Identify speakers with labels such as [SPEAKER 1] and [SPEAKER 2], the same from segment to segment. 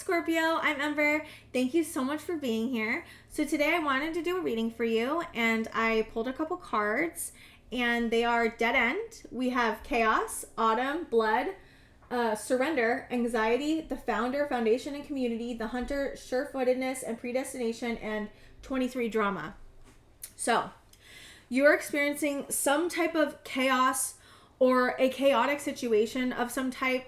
[SPEAKER 1] Scorpio, I'm Ember. Thank you so much for being here. So today I wanted to do a reading for you, and I pulled a couple cards, and they are dead end. We have chaos, autumn, blood, surrender, anxiety, the founder, foundation and community, the hunter, sure-footedness and predestination, and 23 drama. So you're experiencing some type of chaos or a chaotic situation of some type.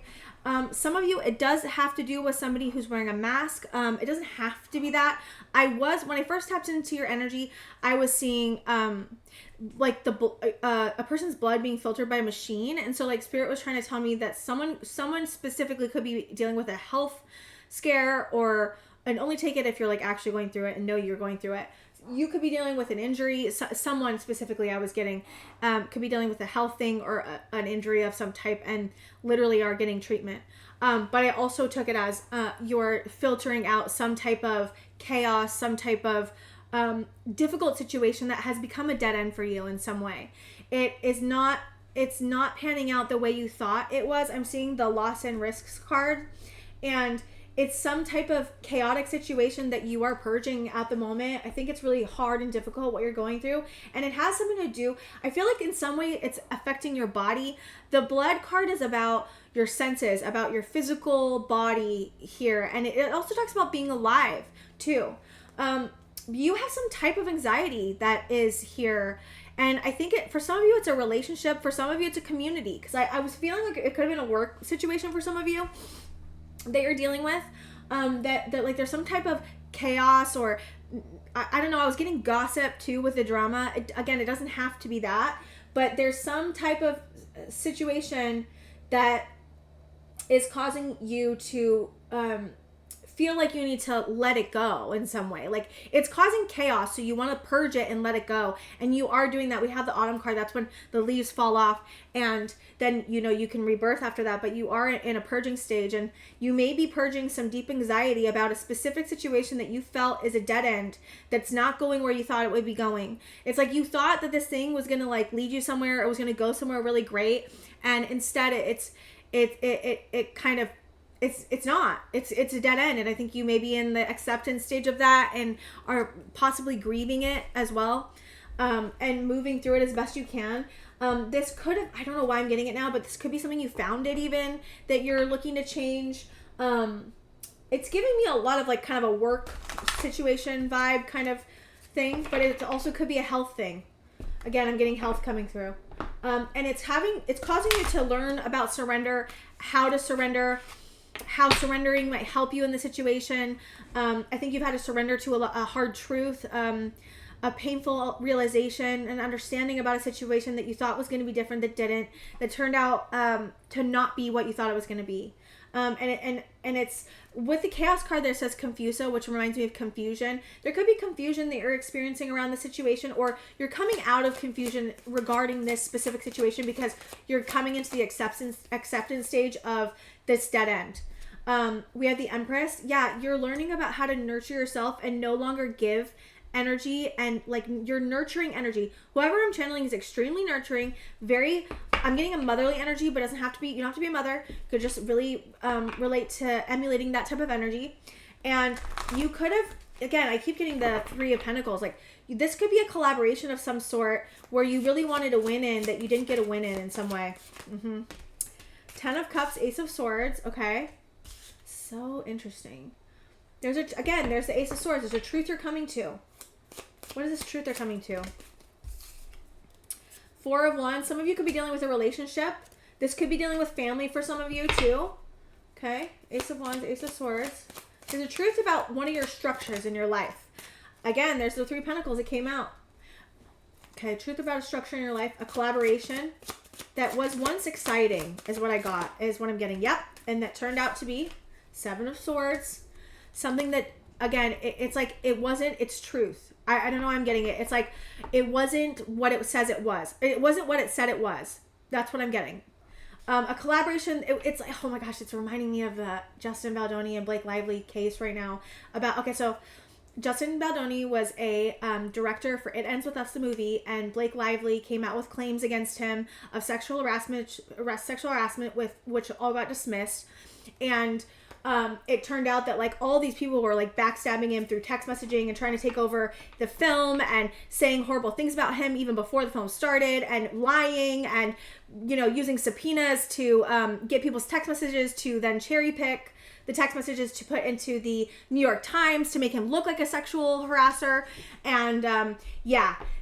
[SPEAKER 1] Some of you, it does have to do with somebody who's wearing a mask. It doesn't have to be that. When I first tapped into your energy, I was seeing like a person's blood being filtered by a machine. And so like spirit was trying to tell me that someone specifically could be dealing with a health scare, and only take it if you're like actually going through it and know you're going through it. You could be dealing with an injury. Someone specifically I was getting could be dealing with a health thing or an injury of some type and literally are getting treatment. But I also took it as you're filtering out some type of chaos, some type of difficult situation that has become a dead end for you in some way. It's not panning out the way you thought it was. I'm seeing the loss and risks card, and it's some type of chaotic situation that you are purging at the moment. I think it's really hard and difficult what you're going through. And it has something to do, I feel like in some way it's affecting your body. The blood card is about your senses, about your physical body here. And it also talks about being alive too. You have some type of anxiety that is here. And I think for some of you, it's a relationship. For some of you, it's a community. Because I was feeling like it could have been a work situation for some of you that you're dealing with, that like there's some type of chaos, or I don't know, I was getting gossip too with the drama. Again, it doesn't have to be that, but there's some type of situation that is causing you to feel like you need to let it go in some way. Like it's causing chaos, so you want to purge it and let it go, and you are doing that. We have the autumn card. That's when the leaves fall off, and then you can rebirth after that, but you are in a purging stage, and you may be purging some deep anxiety about a specific situation that you felt is a dead end, that's not going where you thought it would be going. It's like you thought that this thing was going to like lead you somewhere, it was going to go somewhere really great, and instead it's not. It's a dead end, and I think you may be in the acceptance stage of that and are possibly grieving it as well, and moving through it as best you can. This could have, I don't know why I'm getting it now, but this could be something you found it even that you're looking to change. It's giving me a lot of like kind of a work situation vibe kind of thing, but it also could be a health thing. Again, I'm getting health coming through. And it's causing you to learn about surrender, how to surrender, how surrendering might help you in the situation. I think you've had to surrender to a hard truth, a painful realization, an understanding about a situation that you thought was going to be different, that turned out to not be what you thought it was going to be. And it's with the chaos card that says confuso, which reminds me of confusion. There could be confusion that you're experiencing around the situation, or you're coming out of confusion regarding this specific situation because you're coming into the acceptance stage of this dead end. We have the Empress. Yeah, you're learning about how to nurture yourself and no longer give energy, and like you're nurturing energy. Whoever I'm channeling is extremely nurturing, I'm getting a motherly energy, but it doesn't have to be, you don't have to be a mother. You could just really relate to emulating that type of energy. And you could have, again, I keep getting the Three of Pentacles. Like this could be a collaboration of some sort where you really wanted a win in that you didn't get a win in some way. Ten of Cups, Ace of Swords. Okay. So interesting. There's the Ace of Swords. There's a truth you're coming to. What is this truth they're coming to? Four of Wands. Some of you could be dealing with a relationship. This could be dealing with family for some of you too. Okay. Ace of Wands, Ace of Swords. There's a truth about one of your structures in your life. Again, there's the Three Pentacles that came out. Okay. Truth about a structure in your life. A collaboration that was once exciting is what I got. Is what I'm getting. Yep. And that turned out to be Seven of Swords. Something that, again, it's like it wasn't its truth. I don't know why I'm getting it. It's like it wasn't what it says it was. It wasn't what it said it was. That's what I'm getting. A collaboration. It's like, oh my gosh, it's reminding me of the Justin Baldoni and Blake Lively case right now. So Justin Baldoni was a director for It Ends With Us, the movie, and Blake Lively came out with claims against him of sexual harassment, with which all got dismissed. And it turned out that like all these people were like backstabbing him through text messaging and trying to take over the film and saying horrible things about him even before the film started, and lying, and using subpoenas to get people's text messages to then cherry pick the text messages to put into the New York Times to make him look like a sexual harasser. And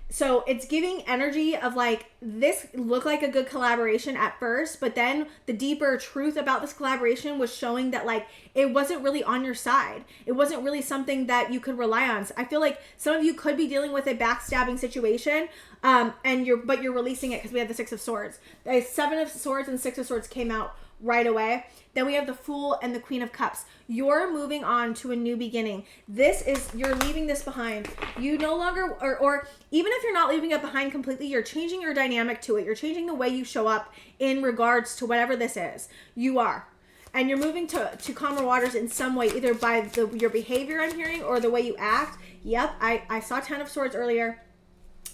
[SPEAKER 1] so it's giving energy of like, this looked like a good collaboration at first, but then the deeper truth about this collaboration was showing that like it wasn't really on your side. It wasn't really something that you could rely on. So I feel like some of you could be dealing with a backstabbing situation, and you're releasing it because we have the Six of Swords. The Seven of Swords and Six of Swords came out right away. Then we have the Fool and the Queen of Cups. You're moving on to a new beginning. You're leaving this behind. You no longer, or even if you're not leaving it behind completely, you're changing your dynamic to it. You're changing the way you show up in regards to whatever this is. You are. And you're moving to calmer waters in some way, either by your behavior I'm hearing or the way you act. Yep, I saw 10 of Swords earlier.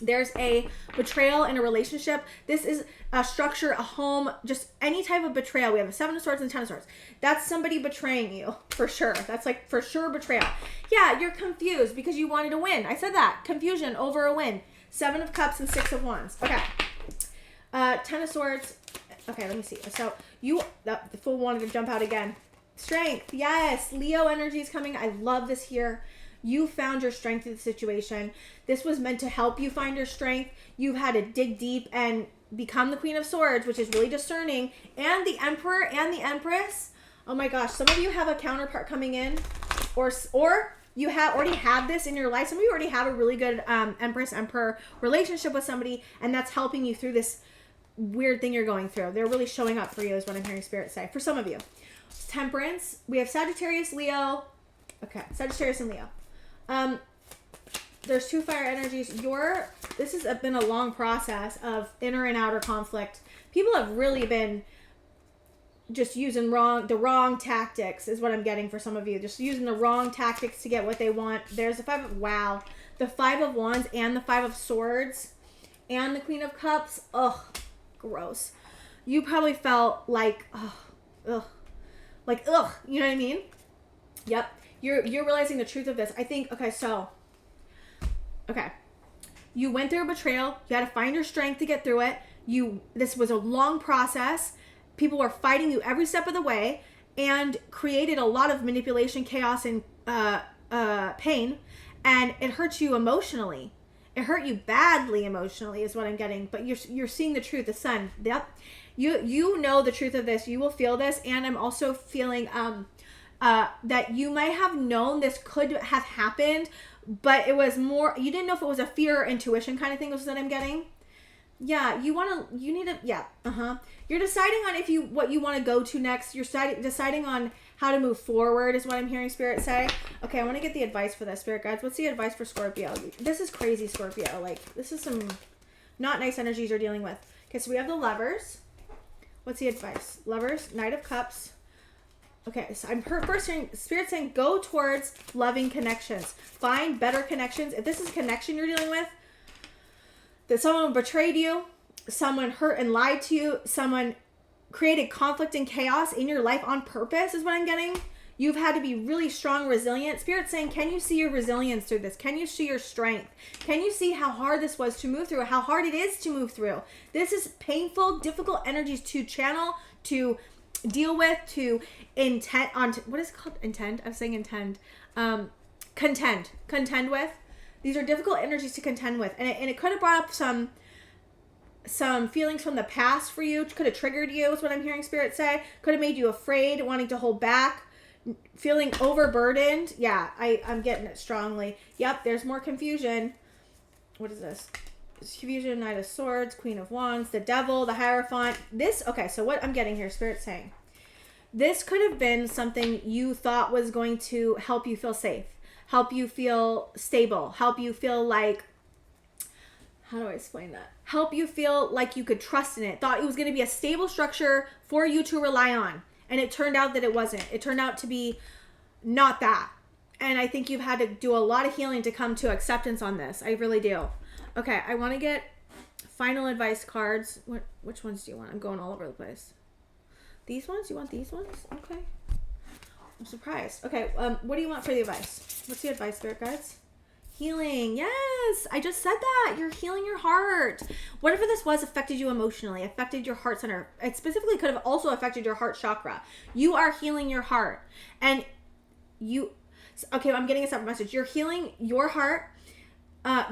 [SPEAKER 1] There's a betrayal in a relationship. This is a structure, a home, just any type of betrayal. We have a Seven of Swords and 10 of Swords. That's somebody betraying you, for sure. That's like for sure betrayal. Yeah, you're confused because you wanted to win. I said that. Confusion over a win. Seven of Cups and Six of Wands. Okay. 10 of Swords. Okay, let me see. So the Fool wanted to jump out again. Strength. Yes. Leo energy is coming. I love this here. You found your strength in the situation. This was meant to help you find your strength. You've had to dig deep and become the Queen of Swords, which is really discerning. And the Emperor and the Empress. Oh my gosh. Some of you have a counterpart coming in. Or you have already had this in your life. Some of you already have a really good Empress-Emperor relationship with somebody. And that's helping you through this weird thing you're going through. They're really showing up for you is what I'm hearing Spirit say. For some of you. Temperance. We have Sagittarius, Leo. Okay. Sagittarius and Leo. There's two fire energies. This has been a long process of inner and outer conflict. People have really been just using the wrong tactics is what I'm getting for some of you. Just using the wrong tactics to get what they want. There's the the Five of Wands and the Five of Swords and the Queen of Cups. Ugh, gross. You probably felt like, you know what I mean? Yep. You're realizing the truth of this. I think, you went through a betrayal. You had to find your strength to get through it. This was a long process. People were fighting you every step of the way and created a lot of manipulation, chaos, and pain. And it hurt you emotionally. It hurt you badly emotionally is what I'm getting. But you're seeing the truth, the sun. Yep. You know the truth of this. You will feel this. And I'm also feeling that you might have known this could have happened, but it was more, you didn't know if it was a fear or intuition kind of thing is what I'm getting. Yeah, you're deciding on what you want to go to next. You're deciding on how to move forward is what I'm hearing Spirit say. Okay, I want to get the advice for this, Spirit guides. What's the advice for Scorpio? This is crazy, Scorpio. Like, this is some not nice energies you're dealing with. Okay, so we have the Lovers. What's the advice? Lovers, Knight of Cups. Okay, so I'm first hearing Spirit saying go towards loving connections. Find better connections. If this is a connection you're dealing with, that someone betrayed you, someone hurt and lied to you, someone created conflict and chaos in your life on purpose is what I'm getting. You've had to be really strong, resilient. Spirit saying, can you see your resilience through this? Can you see your strength? Can you see how hard this was to move through, how hard it is to move through? This is painful, difficult energies to channel, to deal with, to intend on, what is it called? Intend? I'm saying intend. Contend with. These are difficult energies to contend with. And it could have brought up some feelings from the past for you. Could have triggered you is what I'm hearing Spirit say. Could have made you afraid, wanting to hold back, feeling overburdened. Yeah, I'm getting it strongly. Yep, there's more confusion. What is this? Confusion, Knight of Swords, Queen of Wands, the Devil, the Hierophant. So what I'm getting here, Spirit saying, this could have been something you thought was going to help you feel safe, help you feel stable, help you feel like, how do I explain that? Help you feel like you could trust in it. Thought it was going to be a stable structure for you to rely on. And it turned out that it wasn't. It turned out to be not that. And I think you've had to do a lot of healing to come to acceptance on this. I really do. Okay, I want to get final advice cards. Which ones do you want? I'm going all over the place. These ones? You want these ones? Okay. I'm surprised. Okay, what do you want for the advice? What's the advice, spirit guides? Healing. Yes, I just said that. You're healing your heart. Whatever this was affected you emotionally, affected your heart center. It specifically could have also affected your heart chakra. You are healing your heart. And okay, I'm getting a separate message. You're healing your heart.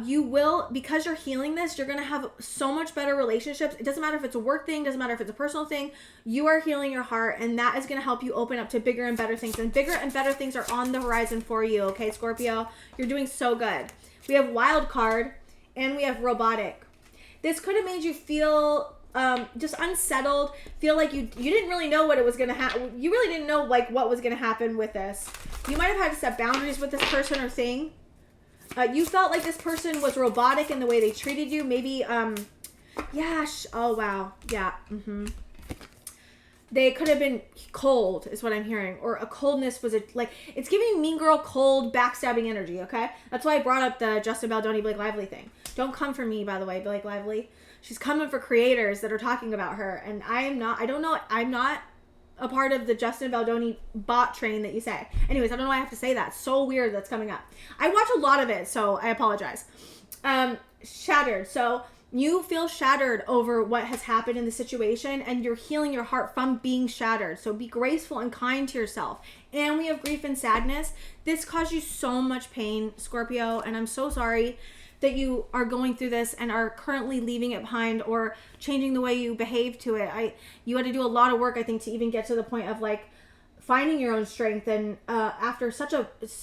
[SPEAKER 1] You will, because you're healing this, you're going to have so much better relationships. It doesn't matter if it's a work thing, doesn't matter if it's a personal thing. You are healing your heart, and that is going to help you open up to bigger and better things. And bigger and better things are on the horizon for you, okay, Scorpio? You're doing so good. We have wild card, and we have robotic. This could have made you feel just unsettled, feel like you didn't really know what it was going to happen. You really didn't know, like, what was going to happen with this. You might have had to set boundaries with this person or thing. You felt like this person was robotic in the way they treated you. Maybe, yeah, oh, wow. Yeah, They could have been cold, is what I'm hearing. Or a coldness was, it's giving you mean girl, cold, backstabbing energy, okay? That's why I brought up the Justin Baldoni, Blake Lively thing. Don't come for me, by the way, Blake Lively. She's coming for creators that are talking about her. And I'm not a part of the Justin Baldoni bot train that you say. Anyways, I don't know why I have to say that. So weird that's coming up. I watch a lot of it, so I apologize. Shattered. So you feel shattered over what has happened in the situation, and you're healing your heart from being shattered. So be graceful and kind to yourself. And we have grief and sadness. This caused you so much pain, Scorpio, and I'm so sorry that you are going through this and are currently leaving it behind or changing the way you behave to it. You had to do a lot of work, I think, to even get to the point of like finding your own strength. And after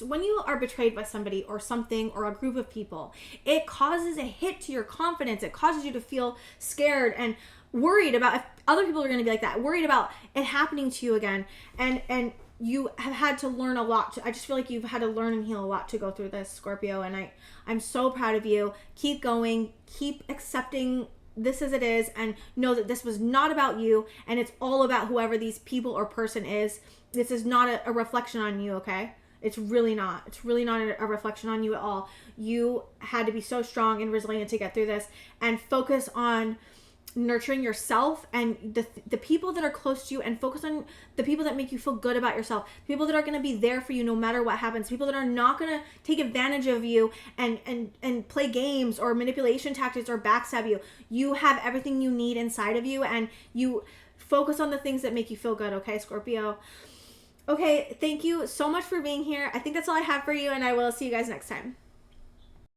[SPEAKER 1] when you are betrayed by somebody or something or a group of people, it causes a hit to your confidence. It causes you to feel scared and worried about if other people are going to be like that, worried about it happening to you again. And you have had to learn a lot. I just feel like you've had to learn and heal a lot to go through this, Scorpio. And I'm so proud of you. Keep going. Keep accepting this as it is, and know that this was not about you, and it's all about whoever these people or person is. This is not a reflection on you, okay? It's really not. It's really not a reflection on you at all. You had to be so strong and resilient to get through this, and focus on nurturing yourself and the people that are close to you, and focus on the people that make you feel good about yourself, people that are going to be there for you no matter what happens, people that are not going to take advantage of you and play games or manipulation tactics or backstab you. You have everything you need inside of you, and you focus on the things that make you feel good, okay, Scorpio? Okay, thank you so much for being here. I think that's all I have for you, and I will see you guys next time.